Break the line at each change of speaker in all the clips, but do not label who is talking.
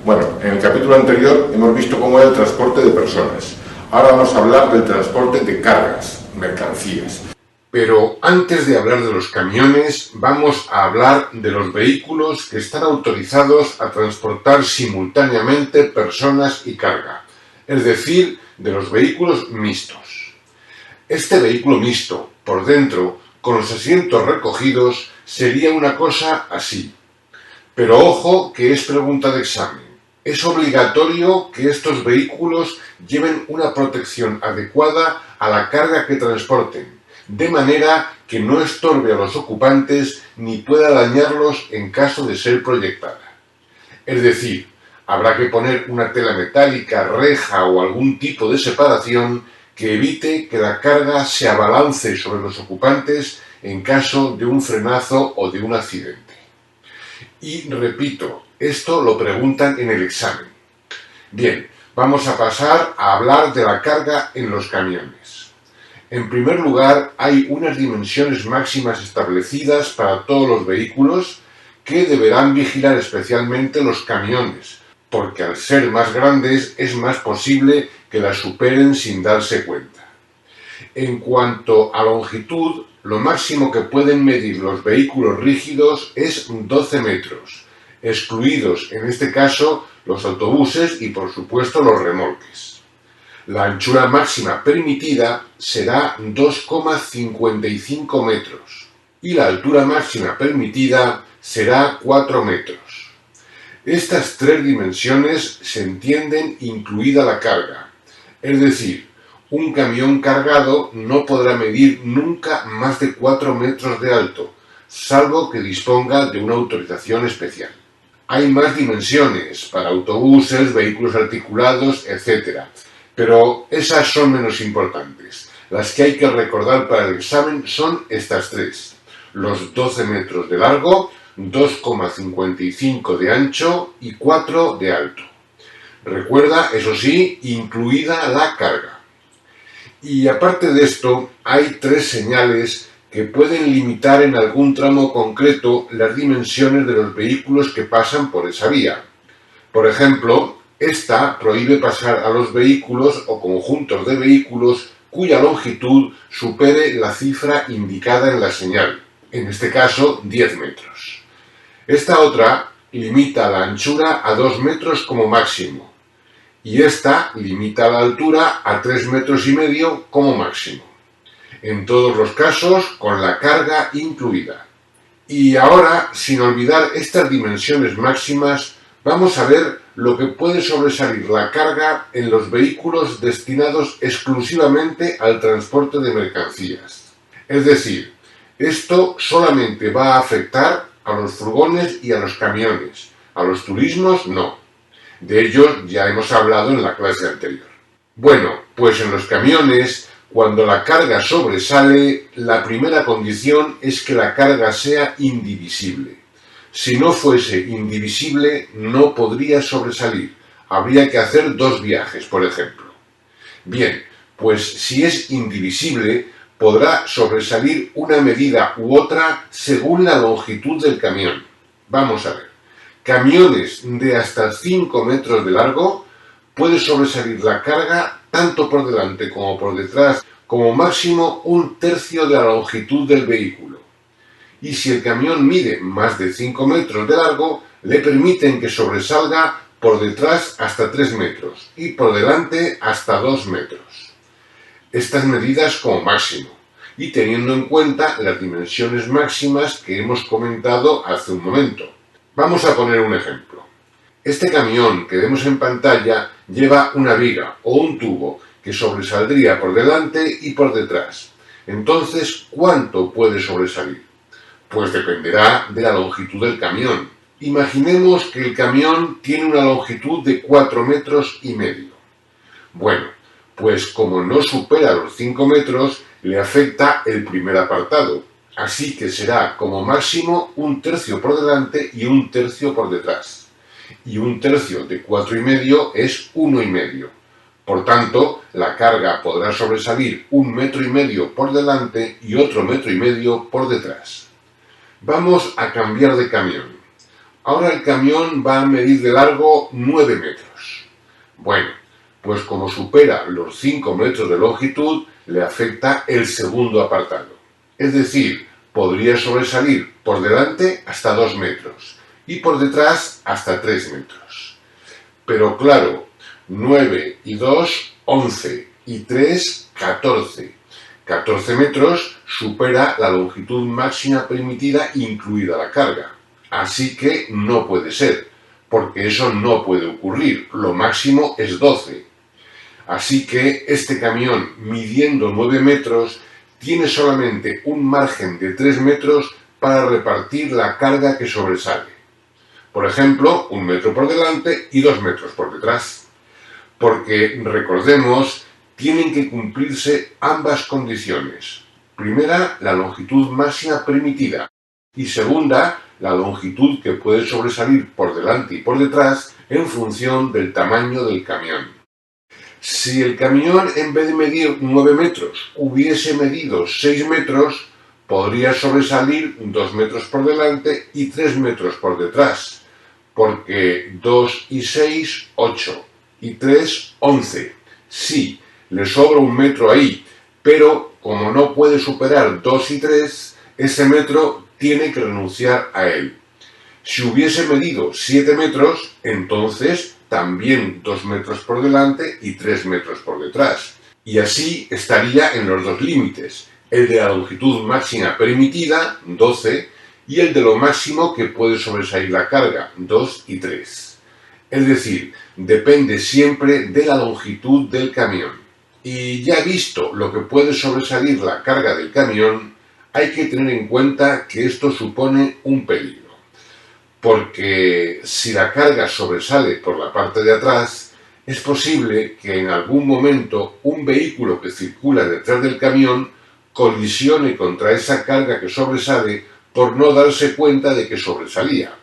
Bueno, en el capítulo anterior hemos visto cómo era el transporte de personas. Ahora vamos a hablar del transporte de cargas, mercancías. Pero antes de hablar de los camiones, vamos a hablar de los vehículos que están autorizados a transportar simultáneamente personas y carga, es decir, de los vehículos mixtos. Este vehículo mixto, por dentro, con los asientos recogidos, sería una cosa así. Pero ojo que es pregunta de examen. Es obligatorio que estos vehículos lleven una protección adecuada a la carga que transporten, de manera que no estorbe a los ocupantes ni pueda dañarlos en caso de ser proyectada. Es decir, habrá que poner una tela metálica, reja o algún tipo de separación que evite que la carga se abalance sobre los ocupantes en caso de un frenazo o de un accidente. Y repito, esto lo preguntan en el examen. Bien, vamos a pasar a hablar de la carga en los camiones. En primer lugar, hay unas dimensiones máximas establecidas para todos los vehículos que deberán vigilar especialmente los camiones, porque al ser más grandes es más posible que las superen sin darse cuenta. En cuanto a longitud, lo máximo que pueden medir los vehículos rígidos es 12 metros, excluidos en este caso los autobuses y por supuesto los remolques. La anchura máxima permitida será 2,55 metros y la altura máxima permitida será 4 metros. Estas tres dimensiones se entienden incluida la carga, es decir, un camión cargado no podrá medir nunca más de 4 metros de alto, salvo que disponga de una autorización especial. Hay más dimensiones para autobuses, vehículos articulados, etc. Pero esas son menos importantes. Las que hay que recordar para el examen son estas tres: los 12 metros de largo, 2,55 de ancho y 4 de alto. Recuerda, eso sí, incluida la carga. Y aparte de esto, hay tres señales que pueden limitar en algún tramo concreto las dimensiones de los vehículos que pasan por esa vía. Por ejemplo, esta prohíbe pasar a los vehículos o conjuntos de vehículos cuya longitud supere la cifra indicada en la señal, en este caso 10 metros. Esta otra limita la anchura a 2 metros como máximo, y esta limita la altura a 3,5 metros como máximo. En todos los casos, con la carga incluida. Y ahora, sin olvidar estas dimensiones máximas, vamos a ver lo que puede sobresalir la carga en los vehículos destinados exclusivamente al transporte de mercancías. Es decir, esto solamente va a afectar a los furgones y a los camiones. A los turismos no. De ellos ya hemos hablado en la clase anterior. Bueno, pues en los camiones, cuando la carga sobresale, la primera condición es que la carga sea indivisible. Si no fuese indivisible, no podría sobresalir. Habría que hacer 2 viajes, por ejemplo. Bien, pues si es indivisible, podrá sobresalir una medida u otra según la longitud del camión. Vamos a ver. Camiones de hasta 5 metros de largo puede sobresalir la carga tanto por delante como por detrás, como máximo 1/3 de la longitud del vehículo. Y si el camión mide más de 5 metros de largo, le permiten que sobresalga por detrás hasta 3 metros y por delante hasta 2 metros. Estas medidas como máximo, y teniendo en cuenta las dimensiones máximas que hemos comentado hace un momento. Vamos a poner un ejemplo. Este camión que vemos en pantalla lleva una viga o un tubo que sobresaldría por delante y por detrás. Entonces, ¿cuánto puede sobresalir? Pues dependerá de la longitud del camión. Imaginemos que el camión tiene una longitud de 4,5 metros. Bueno, pues como no supera los 5 metros, le afecta el primer apartado. Así que será como máximo 1/3 por delante y 1/3 por detrás. Y 1/3 de 4,5 es 1,5. Por tanto, la carga podrá sobresalir 1,5 metros por delante y otro 1,5 metros por detrás. Vamos a cambiar de camión. Ahora el camión va a medir de largo 9 metros. Bueno, pues como supera los 5 metros de longitud, le afecta el segundo apartado. Es decir, podría sobresalir por delante hasta 2 metros y por detrás hasta 3 metros. Pero claro, 9 y 2, 11 y 3, 14. 14 metros supera la longitud máxima permitida incluida la carga. Así que no puede ser, porque eso no puede ocurrir. Lo máximo es 12. Así que este camión, midiendo 9 metros, tiene solamente un margen de 3 metros para repartir la carga que sobresale. Por ejemplo, 1 metro por delante y 2 metros por detrás. Porque, recordemos, tienen que cumplirse ambas condiciones. Primera, la longitud máxima permitida. Y segunda, la longitud que puede sobresalir por delante y por detrás en función del tamaño del camión. Si el camión, en vez de medir 9 metros, hubiese medido 6 metros, podría sobresalir 2 metros por delante y 3 metros por detrás, porque 2 y 6, 8, y 3, 11. Sí, le sobra 1 metro ahí, pero como no puede superar 2 y 3, ese metro tiene que renunciar a él. Si hubiese medido 7 metros, entonces también 2 metros por delante y 3 metros por detrás. Y así estaría en los dos límites, el de la longitud máxima permitida, 12, y el de lo máximo que puede sobresalir la carga, 2 y 3. Es decir, depende siempre de la longitud del camión. Y ya visto lo que puede sobresalir la carga del camión, hay que tener en cuenta que esto supone un peligro. Porque si la carga sobresale por la parte de atrás, es posible que en algún momento un vehículo que circula detrás del camión colisione contra esa carga que sobresale por no darse cuenta de que sobresalía.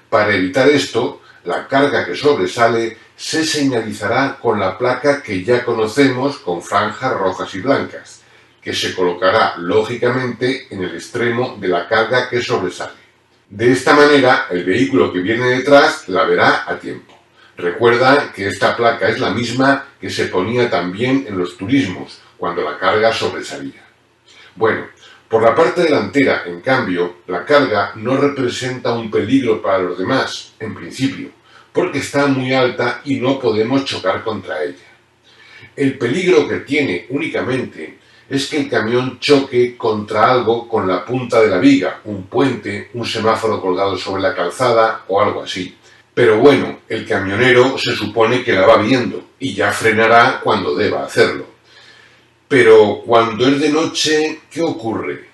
Para evitar esto, la carga que sobresale se señalizará con la placa que ya conocemos con franjas rojas y blancas, que se colocará lógicamente en el extremo de la carga que sobresale. De esta manera, el vehículo que viene detrás la verá a tiempo. Recuerda que esta placa es la misma que se ponía también en los turismos, cuando la carga sobresalía. Bueno, por la parte delantera, en cambio, la carga no representa un peligro para los demás, en principio, porque está muy alta y no podemos chocar contra ella. El peligro que tiene únicamente es que el camión choque contra algo con la punta de la viga, un puente, un semáforo colgado sobre la calzada o algo así. Pero bueno, el camionero se supone que la va viendo y ya frenará cuando deba hacerlo. Pero cuando es de noche, ¿qué ocurre?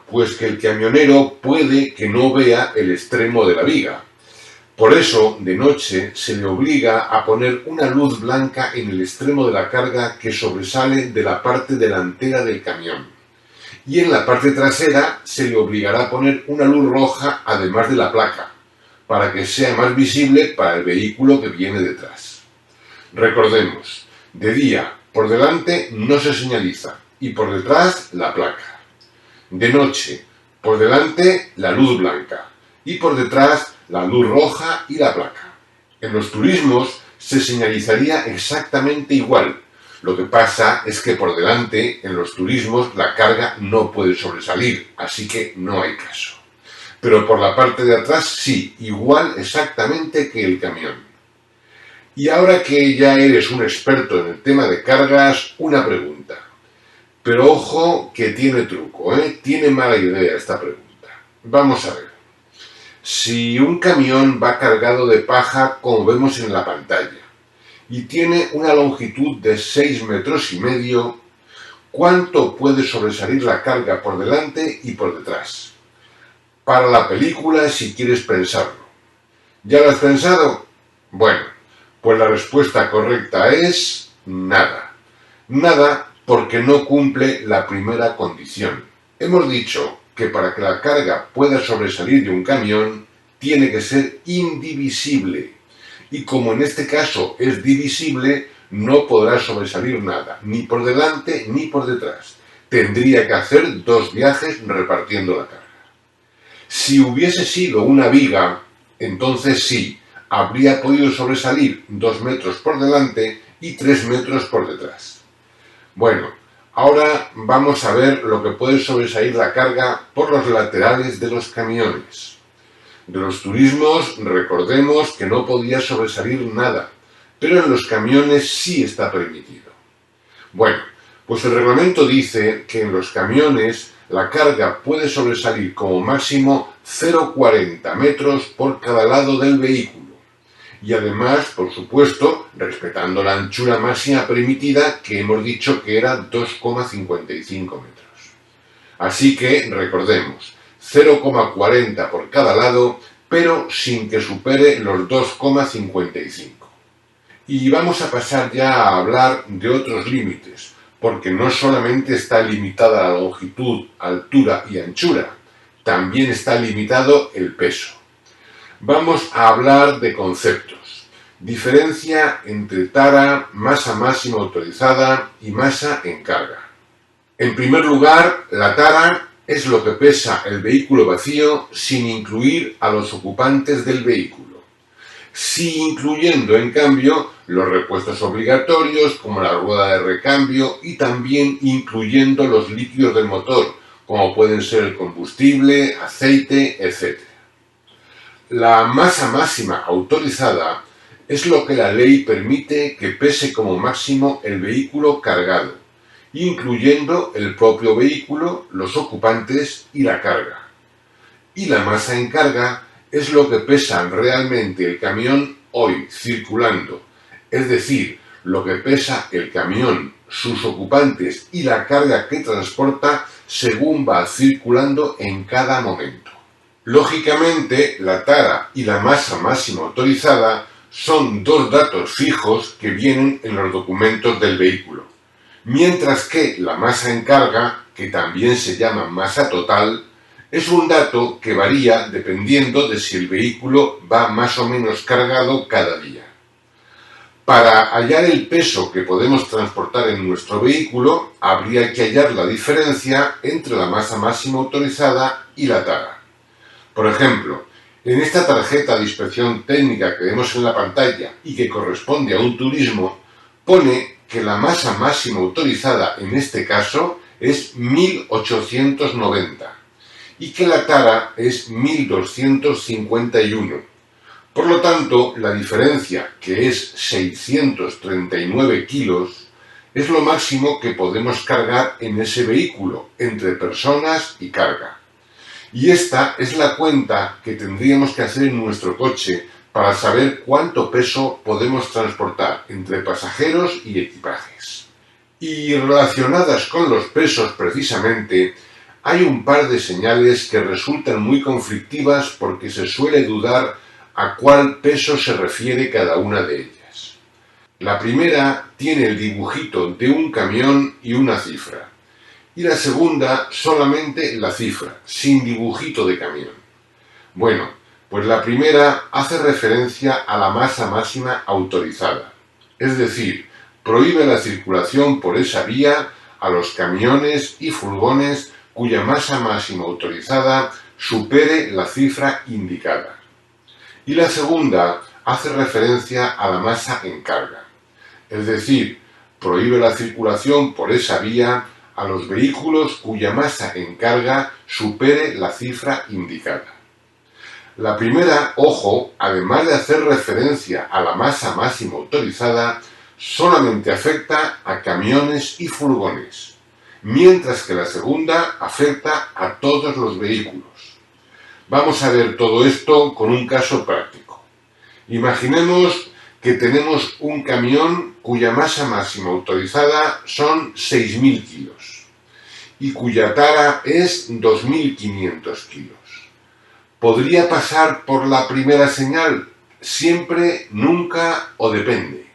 Pues que el camionero puede que no vea el extremo de la viga. Por eso, de noche, se le obliga a poner una luz blanca en el extremo de la carga que sobresale de la parte delantera del camión. Y en la parte trasera se le obligará a poner una luz roja además de la placa, para que sea más visible para el vehículo que viene detrás. Recordemos, de día, por delante no se señaliza y por detrás la placa. De noche, por delante la luz blanca y por detrás la luz roja y la placa. En los turismos se señalizaría exactamente igual. Lo que pasa es que por delante, en los turismos, la carga no puede sobresalir, así que no hay caso. Pero por la parte de atrás sí, igual exactamente que el camión. Y ahora que ya eres un experto en el tema de cargas, una pregunta. Pero ojo que tiene truco, tiene mala idea esta pregunta. Vamos a ver. Si un camión va cargado de paja, como vemos en la pantalla, y tiene una longitud de 6,5 metros, ¿cuánto puede sobresalir la carga por delante y por detrás? Para la película, si quieres pensarlo. ¿Ya lo has pensado? Bueno, pues la respuesta correcta es nada. Nada porque no cumple la primera condición. Hemos dicho que para que la carga pueda sobresalir de un camión, tiene que ser indivisible. Y como en este caso es divisible, no podrá sobresalir nada, ni por delante ni por detrás. Tendría que hacer 2 viajes repartiendo la carga. Si hubiese sido una viga, entonces sí, habría podido sobresalir 2 metros por delante y 3 metros por detrás. Bueno, ahora vamos a ver lo que puede sobresalir la carga por los laterales de los camiones. De los turismos, recordemos que no podía sobresalir nada, pero en los camiones sí está permitido. Bueno, pues el reglamento dice que en los camiones la carga puede sobresalir como máximo 0,40 metros por cada lado del vehículo. Y además, por supuesto, respetando la anchura máxima permitida, que hemos dicho que era 2,55 metros. Así que, recordemos, 0,40 por cada lado, pero sin que supere los 2,55. Y vamos a pasar ya a hablar de otros límites, porque no solamente está limitada la longitud, altura y anchura, también está limitado el peso. Vamos a hablar de conceptos. Diferencia entre tara, masa máxima autorizada y masa en carga. En primer lugar, la tara es lo que pesa el vehículo vacío sin incluir a los ocupantes del vehículo. Sí incluyendo, en cambio, los repuestos obligatorios como la rueda de recambio y también incluyendo los líquidos del motor, como pueden ser el combustible, aceite, etc. La masa máxima autorizada es lo que la ley permite que pese como máximo el vehículo cargado, incluyendo el propio vehículo, los ocupantes y la carga. Y la masa en carga es lo que pesa realmente el camión hoy circulando, es decir, lo que pesa el camión, sus ocupantes y la carga que transporta según va circulando en cada momento. Lógicamente, la tara y la masa máxima autorizada son dos datos fijos que vienen en los documentos del vehículo, mientras que la masa en carga, que también se llama masa total, es un dato que varía dependiendo de si el vehículo va más o menos cargado cada día. Para hallar el peso que podemos transportar en nuestro vehículo, habría que hallar la diferencia entre la masa máxima autorizada y la tara. Por ejemplo, en esta tarjeta de inspección técnica que vemos en la pantalla y que corresponde a un turismo, pone que la masa máxima autorizada en este caso es 1890 y que la tara es 1251. Por lo tanto, la diferencia, que es 639 kilos, es lo máximo que podemos cargar en ese vehículo, entre personas y carga. Y esta es la cuenta que tendríamos que hacer en nuestro coche para saber cuánto peso podemos transportar entre pasajeros y equipajes. Y relacionadas con los pesos precisamente, hay un par de señales que resultan muy conflictivas porque se suele dudar a cuál peso se refiere cada una de ellas. La primera tiene el dibujito de un camión y una cifra. Y la segunda solamente la cifra, sin dibujito de camión. Bueno, pues la primera hace referencia a la masa máxima autorizada, es decir, prohíbe la circulación por esa vía a los camiones y furgones cuya masa máxima autorizada supere la cifra indicada. Y la segunda hace referencia a la masa en carga, es decir, prohíbe la circulación por esa vía a los vehículos cuya masa en carga supere la cifra indicada. La primera, ojo, además de hacer referencia a la masa máxima autorizada, solamente afecta a camiones y furgones, mientras que la segunda afecta a todos los vehículos. Vamos a ver todo esto con un caso práctico. Imaginemos que tenemos un camión cuya masa máxima autorizada son 6.000 kilos y cuya tara es 2.500 kilos. ¿Podría pasar por la primera señal? Siempre, nunca o depende.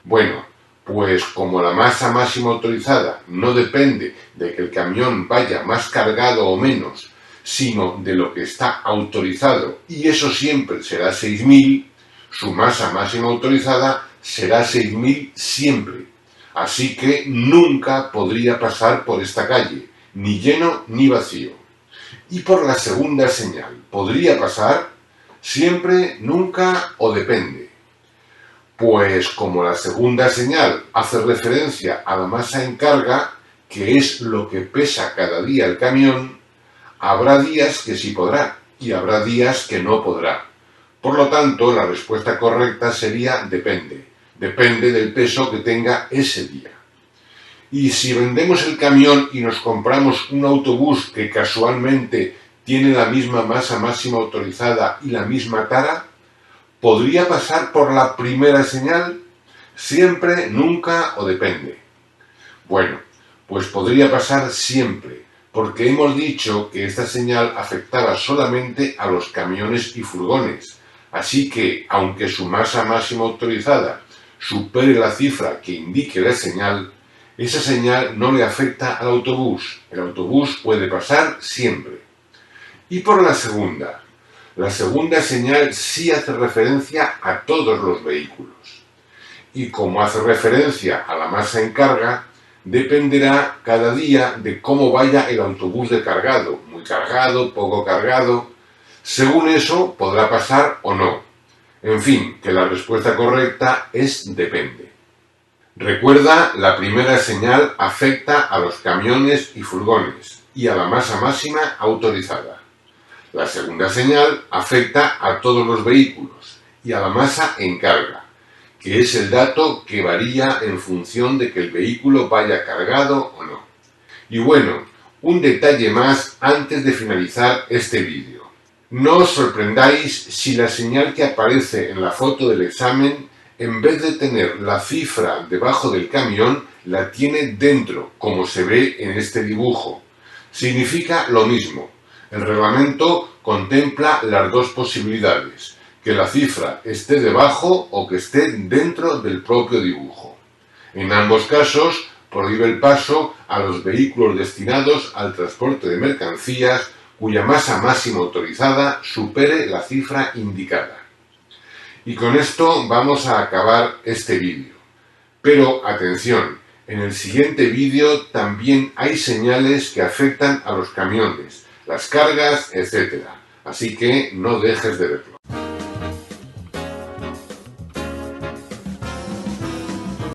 Bueno, pues como la masa máxima autorizada no depende de que el camión vaya más cargado o menos, sino de lo que está autorizado, y eso siempre será 6.000, su masa máxima autorizada será 6.000 siempre. Así que nunca podría pasar por esta calle, ni lleno ni vacío. Y por la segunda señal, ¿podría pasar? siempre, nunca o depende. Pues como la segunda señal hace referencia a la masa en carga, que es lo que pesa cada día el camión, habrá días que sí podrá y habrá días que no podrá. Por lo tanto, la respuesta correcta sería depende. Depende del peso que tenga ese día. Y si vendemos el camión y nos compramos un autobús que casualmente tiene la misma masa máxima autorizada y la misma tara, ¿podría pasar por la primera señal? Siempre, nunca o depende. Bueno, pues podría pasar siempre, porque hemos dicho que esta señal afectaba solamente a los camiones y furgones. Así que, aunque su masa máxima autorizada supere la cifra que indique la señal, esa señal no le afecta al autobús. El autobús puede pasar siempre. Y por la segunda señal sí hace referencia a todos los vehículos. Y como hace referencia a la masa en carga, dependerá cada día de cómo vaya el autobús de cargado, muy cargado, poco cargado. Según eso, podrá pasar o no. En fin, que la respuesta correcta es depende. Recuerda, la primera señal afecta a los camiones y furgones y a la masa máxima autorizada. La segunda señal afecta a todos los vehículos y a la masa en carga, que es el dato que varía en función de que el vehículo vaya cargado o no. Y bueno, un detalle más antes de finalizar este vídeo. No os sorprendáis si la señal que aparece en la foto del examen, en vez de tener la cifra debajo del camión, la tiene dentro, como se ve en este dibujo. Significa lo mismo. El reglamento contempla las dos posibilidades, que la cifra esté debajo o que esté dentro del propio dibujo. En ambos casos, prohíbe el paso a los vehículos destinados al transporte de mercancías cuya masa máxima autorizada supere la cifra indicada. Y con esto vamos a acabar este vídeo. Pero atención, en el siguiente vídeo también hay señales que afectan a los camiones, las cargas, etc. Así que no dejes de verlo.